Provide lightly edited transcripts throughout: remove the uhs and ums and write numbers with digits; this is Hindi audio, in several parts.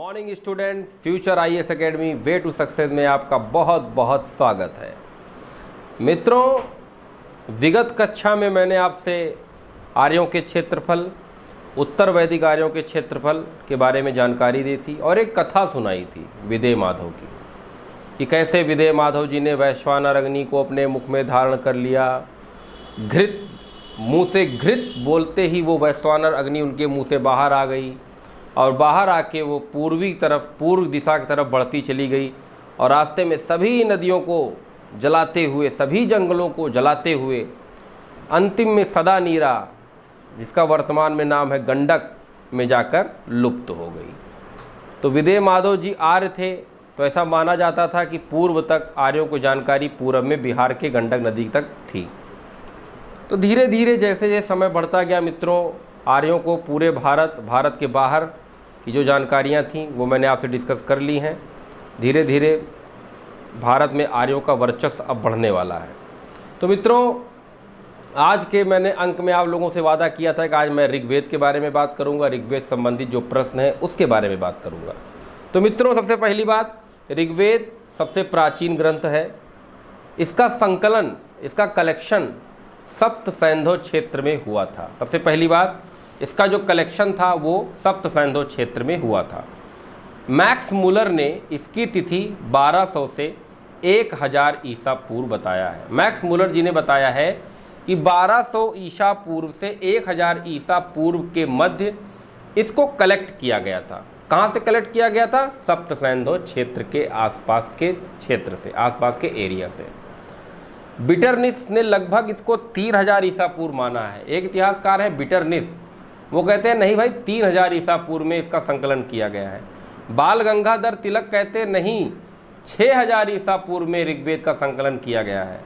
Morning student, future IAS academy way to success में आपका बहुत बहुत स्वागत है। मित्रों, विगत कक्षा में मैंने आपसे आर्यों के क्षेत्रफल, उत्तर वैदिक आर्यों के क्षेत्रफल के बारे में जानकारी दी थी और एक कथा सुनाई थी विदेह माधव की, कि कैसे विदेह माधव जी ने वैश्वानर अग्नि को अपने मुख में धारण कर लिया। घृत, मुँह से घृत बोलते ही वो वैश्वानर अग्नि उनके मुँह से बाहर आ गई और बाहर आके वो पूर्व दिशा की तरफ बढ़ती चली गई और रास्ते में सभी नदियों को जलाते हुए, सभी जंगलों को जलाते हुए अंतिम में सदा नीरा, जिसका वर्तमान में नाम है गंडक, में जाकर लुप्त हो गई। तो विदेह माधव जी आर्य थे, तो ऐसा माना जाता था कि पूर्व तक आर्यों को जानकारी पूर्व में बिहार के गंडक नदी तक थी। तो धीरे धीरे जैसे जैसे समय बढ़ता गया मित्रों, आर्यों को पूरे भारत के बाहर की जो जानकारियाँ थीं वो मैंने आपसे डिस्कस कर ली हैं। धीरे धीरे भारत में आर्यों का वर्चस्व अब बढ़ने वाला है। तो मित्रों, आज के मैंने अंक में आप लोगों से वादा किया था कि आज मैं ऋग्वेद के बारे में बात करूंगा, ऋग्वेद संबंधित जो प्रश्न हैं उसके बारे में बात करूंगा। तो मित्रों, सबसे पहली बात, ऋग्वेद सबसे प्राचीन ग्रंथ है। इसका संकलन, इसका कलेक्शन सप्त सैंधव क्षेत्र में हुआ था। सबसे पहली बात, इसका जो कलेक्शन था वो सप्त सैंधव क्षेत्र में हुआ था। मैक्स मुलर ने इसकी तिथि 1200 से 1000 ईसा पूर्व बताया है। मैक्स मुलर जी ने बताया है कि 1200 ईसा पूर्व से 1000 ईसा पूर्व के मध्य इसको कलेक्ट किया गया था। कहाँ से कलेक्ट किया गया था? सप्त सैंधव क्षेत्र के आसपास के क्षेत्र से, आसपास के एरिया से। बिटरनिस ने लगभग इसको 3000 ईसा पूर्व माना है। एक इतिहासकार है बिटरनिस, वो कहते हैं नहीं भाई, 3000 ईसा पूर्व में इसका संकलन किया गया है। बाल गंगाधर तिलक कहते हैं नहीं, 6000 ईसा पूर्व में ऋग्वेद का संकलन किया गया है।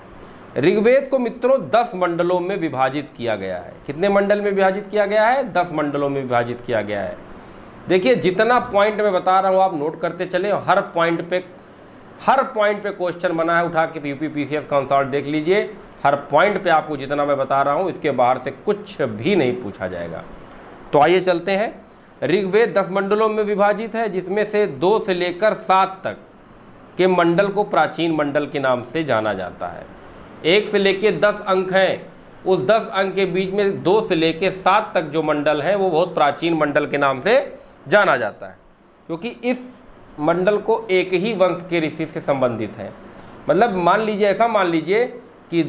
ऋग्वेद को मित्रों 10 मंडलों में विभाजित किया गया है। कितने मंडल में विभाजित किया गया है? 10 मंडलों में विभाजित किया गया है। देखिए, जितना पॉइंट मैं बता रहा हूँ आप नोट करते चले, हर पॉइंट पे क्वेश्चन बना है। उठा के यूपी पीसीएस कंसल्ट देख लीजिए, हर पॉइंट पे आपको जितना मैं बता रहा हूँ इसके बाहर से कुछ भी नहीं पूछा जाएगा। तो आइए चलते हैं। ऋग्वेद 10 मंडलों में विभाजित है, जिसमें से 2 से लेकर 7 तक के मंडल को प्राचीन मंडल के नाम से जाना जाता है। 1 से लेकर 10 अंक हैं, उस 10 अंक के बीच में 2 से लेकर 7 तक जो मंडल है वो बहुत प्राचीन मंडल के नाम से जाना जाता है, क्योंकि इस मंडल को एक ही वंश के ऋषि से संबंधित है। मतलब मान लीजिए, ऐसा मान लीजिए कि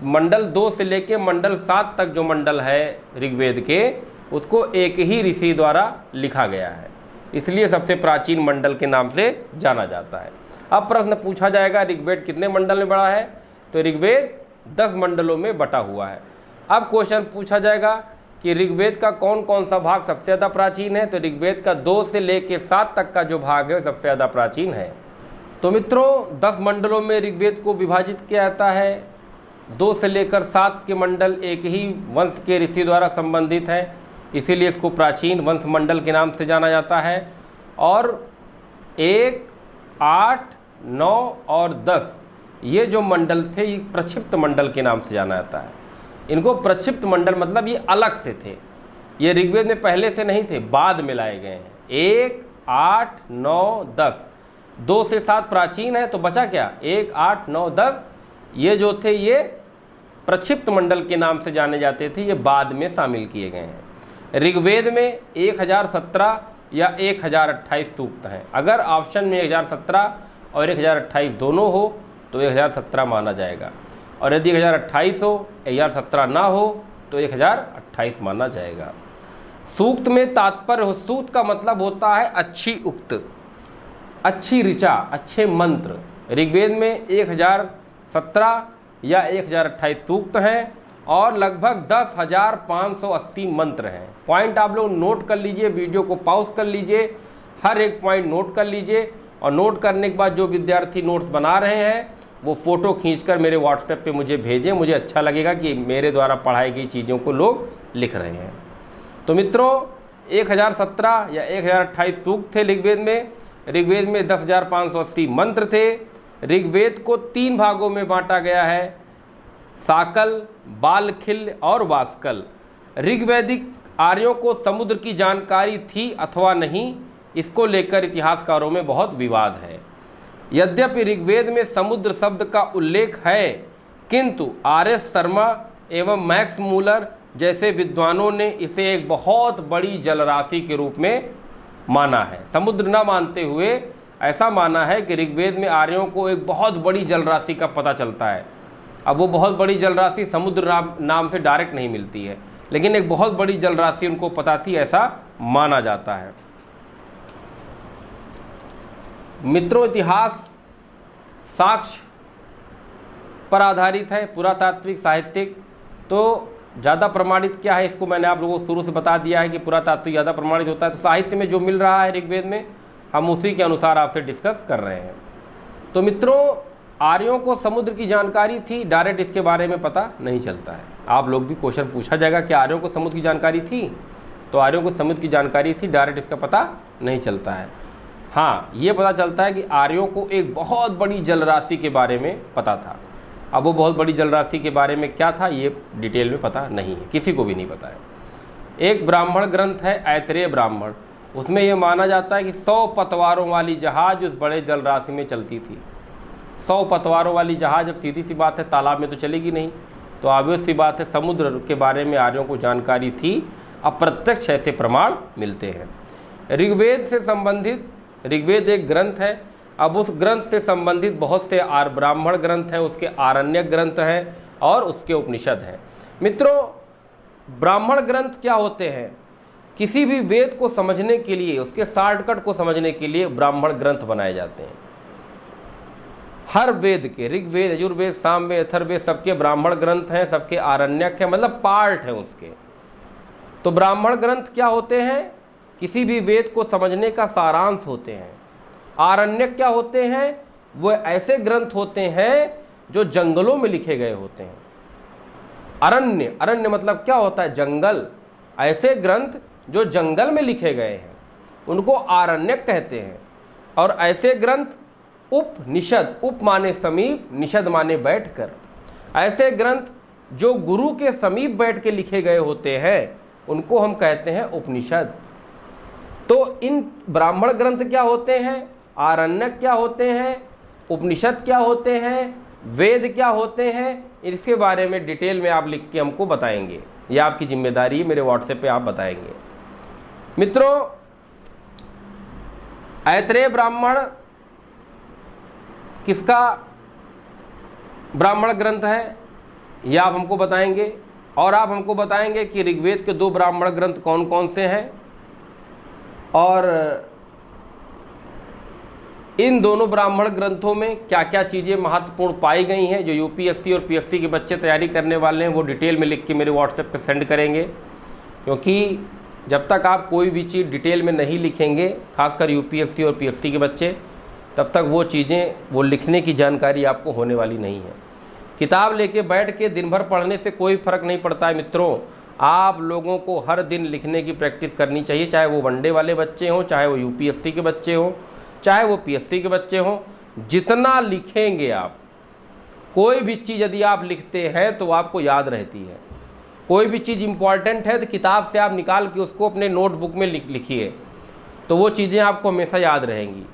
मंडल 2 से लेकर मंडल 7 तक जो मंडल है ऋग्वेद के, उसको एक ही ऋषि द्वारा लिखा गया है, इसलिए सबसे प्राचीन मंडल के नाम से जाना जाता है। अब प्रश्न पूछा जाएगा, ऋग्वेद कितने मंडल में बड़ा है? तो ऋग्वेद 10 मंडलों में बटा हुआ है। अब क्वेश्चन पूछा जाएगा कि ऋग्वेद का कौन कौन सा भाग सबसे ज़्यादा प्राचीन है? तो ऋग्वेद का 2 से लेकर 7 तक का जो भाग है सबसे ज़्यादा प्राचीन है। तो मित्रों, 10 मंडलों में ऋग्वेद को विभाजित किया जाता है। 2 से लेकर 7 के मंडल एक ही वंश के ऋषि द्वारा संबंधित हैं, इसीलिए इसको प्राचीन वंश मंडल के नाम से जाना जाता है। और 1, 8, 9 और 10 ये जो मंडल थे, ये प्रक्षिप्त मंडल के नाम से जाना जाता है। इनको प्रक्षिप्त मंडल मतलब ये अलग से थे, ये ऋग्वेद में पहले से नहीं थे, बाद में लाए गए हैं। 1, 8, 9, 10, 2 से 7 प्राचीन है, तो बचा क्या? 1, 8, 9, 10 ये जो थे ये प्रक्षिप्त मंडल के नाम से जाने जाते थे, ये बाद में शामिल किए गए हैं। ऋग्वेद में 1017 या 1028 सूक्त हैं। अगर ऑप्शन में 1017 और 1028 दोनों हो तो 1017 माना जाएगा, और यदि 1028 हो, 1017 ना हो तो 1028 माना जाएगा। सूक्त में तात्पर्य हो, सूक्त का मतलब होता है अच्छी उक्त, अच्छी ऋचा, अच्छे मंत्र। ऋग्वेद में 1017 या 1028 सूक्त हैं और लगभग 10,580 मंत्र हैं। पॉइंट आप लोग नोट कर लीजिए, वीडियो को पॉज कर लीजिए, हर एक पॉइंट नोट कर लीजिए, और नोट करने के बाद जो विद्यार्थी नोट्स बना रहे हैं वो फ़ोटो खींचकर मेरे व्हाट्सएप पे मुझे भेजें। मुझे अच्छा लगेगा कि मेरे द्वारा पढ़ाई गई चीज़ों को लोग लिख रहे हैं। तो मित्रों, 1017 या 1028 सूक्त थे ऋग्वेद में। ऋग्वेद में 10,580 मंत्र थे। ऋग्वेद को 3 भागों में बांटा गया है, साकल, बालखिल और वास्कल। ऋग्वैदिक आर्यों को समुद्र की जानकारी थी अथवा नहीं, इसको लेकर इतिहासकारों में बहुत विवाद है। यद्यपि ऋग्वेद में समुद्र शब्द का उल्लेख है, किंतु आर.एस. शर्मा एवं मैक्स मूलर जैसे विद्वानों ने इसे एक बहुत बड़ी जलराशि के रूप में माना है। समुद्र न मानते हुए ऐसा माना है कि ऋग्वेद में आर्यों को एक बहुत बड़ी जलराशि का पता चलता है। अब वो बहुत बड़ी जलराशि समुद्र नाम से डायरेक्ट नहीं मिलती है, लेकिन एक बहुत बड़ी जलराशि उनको पता थी, ऐसा माना जाता है। मित्रों, इतिहास साक्ष्य पर आधारित है, पुरातात्विक साहित्यिक। तो ज़्यादा प्रमाणित क्या है, इसको मैंने आप लोगों को शुरू से बता दिया है कि पुरातात्विक ज़्यादा प्रमाणित होता है। तो साहित्य में जो मिल रहा है ऋग्वेद में, हम उसी के अनुसार आपसे डिस्कस कर रहे हैं। तो मित्रों, आर्यों को समुद्र की जानकारी थी, डायरेक्ट इसके बारे में पता नहीं चलता है। आप लोग भी क्वेश्चन पूछा जाएगा कि आर्यों को समुद्र की जानकारी थी, तो आर्यों को समुद्र की जानकारी थी, डायरेक्ट इसका पता नहीं चलता है। हाँ, ये पता चलता है कि आर्यों को एक बहुत बड़ी जलराशि के बारे में पता था। अब वो बहुत बड़ी जलराशि के बारे में क्या था, ये डिटेल में पता नहीं है, किसी को भी नहीं पता है। एक ब्राह्मण ग्रंथ है ऐतरेय ब्राह्मण, उसमें यह माना जाता है कि 100 पतवारों वाली जहाज उस बड़े जलराशि में चलती थी। 100 पतवारों वाली जहाज, अब सीधी सी बात है तालाब में तो चलेगी नहीं, तो ऑब्वियस सी बात है समुद्र के बारे में आर्यों को जानकारी थी। अप्रत्यक्ष ऐसे प्रमाण मिलते हैं। ऋग्वेद से संबंधित, ऋग्वेद एक ग्रंथ है, अब उस ग्रंथ से संबंधित बहुत से ब्राह्मण ग्रंथ हैं, उसके आरण्यक ग्रंथ हैं और उसके उपनिषद हैं। मित्रों, ब्राह्मण ग्रंथ क्या होते हैं? किसी भी वेद को समझने के लिए, उसके शॉर्टकट को समझने के लिए ब्राह्मण ग्रंथ बनाए जाते हैं। हर वेद के, ऋग्वेद, यजुर्वेद, सामवेद, अथर्ववेद, सबके ब्राह्मण ग्रंथ हैं, सबके आरण्यक हैं, मतलब पार्ट हैं उसके। तो ब्राह्मण ग्रंथ क्या होते हैं? किसी भी वेद को समझने का सारांश होते हैं। आरण्यक क्या होते हैं? वो ऐसे ग्रंथ होते हैं जो जंगलों में लिखे गए होते हैं। अरण्य, अरण्य मतलब क्या होता है? जंगल। ऐसे ग्रंथ जो जंगल में लिखे गए हैं उनको आरण्यक कहते हैं। और ऐसे ग्रंथ उपनिषद, उप माने समीप, निषद माने बैठकर, ऐसे ग्रंथ जो गुरु के समीप बैठ के लिखे गए होते हैं उनको हम कहते हैं उपनिषद। तो इन ब्राह्मण ग्रंथ क्या होते हैं, आरण्यक क्या होते हैं, उपनिषद क्या होते हैं, वेद क्या होते हैं, इसके बारे में डिटेल में आप लिख के हमको बताएंगे। ये आपकी जिम्मेदारी है, मेरे व्हाट्सएप पे आप बताएंगे। मित्रों, ऐतरेय ब्राह्मण किसका ब्राह्मण ग्रंथ है, ये आप हमको बताएंगे। और आप हमको बताएंगे कि ऋग्वेद के 2 ब्राह्मण ग्रंथ कौन कौन से हैं और इन दोनों ब्राह्मण ग्रंथों में क्या क्या चीज़ें महत्वपूर्ण पाई गई हैं। जो यूपीएससी और पीएससी के बच्चे तैयारी करने वाले हैं वो डिटेल में लिख के मेरे व्हाट्सएप पे सेंड करेंगे, क्योंकि जब तक आप कोई भी चीज़ डिटेल में नहीं लिखेंगे, खासकर यूपीएससी और पीएससी के बच्चे, तब तक वो चीज़ें, वो लिखने की जानकारी आपको होने वाली नहीं है। किताब लेके बैठ के दिन भर पढ़ने से कोई फ़र्क नहीं पड़ता है। मित्रों, आप लोगों को हर दिन लिखने की प्रैक्टिस करनी चाहिए, चाहे वो वनडे वाले बच्चे हों, चाहे वो यूपीएससी के बच्चे हों, चाहे वो पीएससी के बच्चे हों। जितना लिखेंगे आप, कोई भी चीज़ यदि आप लिखते हैं तो आपको याद रहती है। कोई भी चीज़ इम्पॉर्टेंट है तो किताब से आप निकाल के उसको अपने नोटबुक में लिखिए, तो वो चीज़ें आपको हमेशा याद रहेंगी।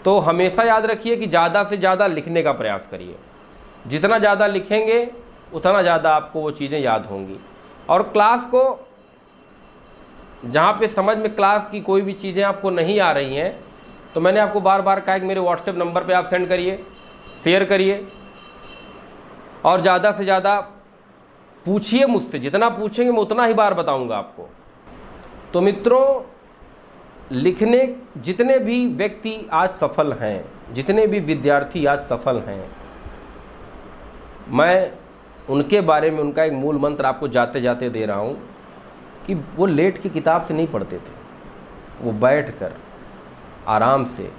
तो हमेशा याद रखिए कि ज़्यादा से ज़्यादा लिखने का प्रयास करिए। जितना ज़्यादा लिखेंगे उतना ज़्यादा आपको वो चीज़ें याद होंगी। और क्लास को, जहाँ पे समझ में क्लास की कोई भी चीज़ें आपको नहीं आ रही हैं, तो मैंने आपको बार बार कहा कि मेरे व्हाट्सएप नंबर पे आप सेंड करिए, शेयर करिए और ज़्यादा से ज़्यादा पूछिए मुझसे। जितना पूछेंगे मैं उतना ही बार बताऊंगा आपको। तो मित्रों, लिखने, जितने भी व्यक्ति आज सफल हैं, जितने भी विद्यार्थी आज सफल हैं, मैं उनके बारे में उनका एक मूल मंत्र आपको जाते जाते दे रहा हूँ कि वो लेट की किताब से नहीं पढ़ते थे, वो बैठकर आराम से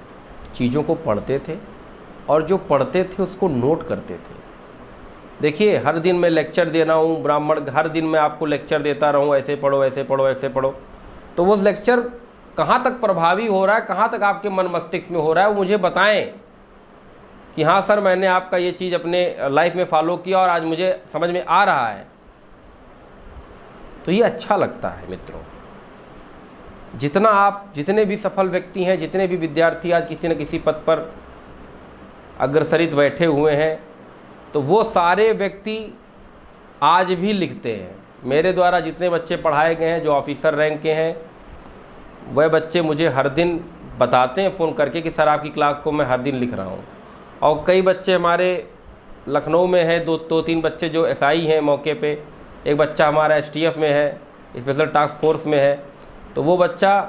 चीज़ों को पढ़ते थे और जो पढ़ते थे उसको नोट करते थे। देखिए, हर दिन मैं लेक्चर दे रहा हूँ ब्राह्मण, हर दिन मैं आपको लेक्चर देता रहूँ, ऐसे पढ़ो, ऐसे पढ़ो, ऐसे पढ़ो, तो वो लेक्चर कहाँ तक प्रभावी हो रहा है, कहाँ तक आपके मन मस्तिष्क में हो रहा है, वो मुझे बताएं कि हाँ सर, मैंने आपका ये चीज़ अपने लाइफ में फॉलो किया और आज मुझे समझ में आ रहा है। तो ये अच्छा लगता है मित्रों। जितने भी सफल व्यक्ति हैं, जितने भी विद्यार्थी आज किसी न किसी पद पर अग्रसरित बैठे हुए हैं, तो वो सारे व्यक्ति आज भी लिखते हैं। मेरे द्वारा जितने बच्चे पढ़ाए गए हैं जो ऑफिसर रैंक के हैं, वह बच्चे मुझे हर दिन बताते हैं फ़ोन करके कि सर आपकी क्लास को मैं हर दिन लिख रहा हूँ। और कई बच्चे हमारे लखनऊ में हैं, दो तीन बच्चे जो एसआई हैं मौके पे, एक बच्चा हमारा एसटीएफ में है, स्पेशल टास्क फोर्स में है। तो वो बच्चा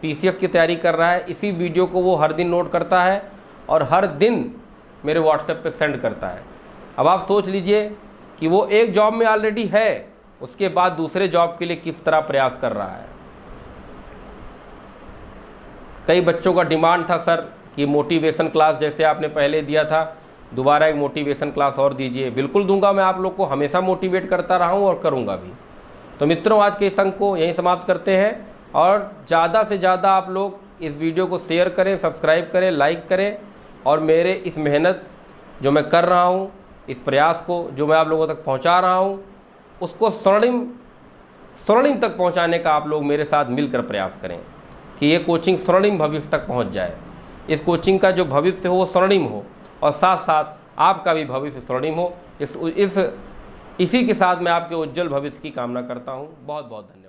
पीसीएस की तैयारी कर रहा है। इसी वीडियो को वो हर दिन नोट करता है और हर दिन मेरे व्हाट्सएप पे सेंड करता है। अब आप सोच लीजिए कि वो एक जॉब में ऑलरेडी है, उसके बाद दूसरे जॉब के लिए किस तरह प्रयास कर रहा है। कई बच्चों का डिमांड था सर कि मोटिवेशन क्लास जैसे आपने पहले दिया था, दोबारा एक मोटिवेशन क्लास और दीजिए। बिल्कुल दूंगा, मैं आप लोग को हमेशा मोटिवेट करता रहा हूँ और करूँगा भी। तो मित्रों, आज के इस अंक को यहीं समाप्त करते हैं और ज़्यादा से ज़्यादा आप लोग इस वीडियो को शेयर करें, सब्सक्राइब करें, लाइक करें और मेरे इस मेहनत जो मैं कर रहा हूँ, इस प्रयास को जो मैं आप लोगों तक पहुँचा रहा हूँ, उसको स्वर्णिम तक पहुँचाने का आप लोग मेरे साथ मिलकर प्रयास करें कि ये कोचिंग स्वर्णिम भविष्य तक पहुँच जाए। इस कोचिंग का जो भविष्य हो वो स्वर्णिम हो और साथ साथ आपका भी भविष्य स्वर्णिम हो। इसी के साथ मैं आपके उज्जवल भविष्य की कामना करता हूँ। बहुत बहुत धन्यवाद।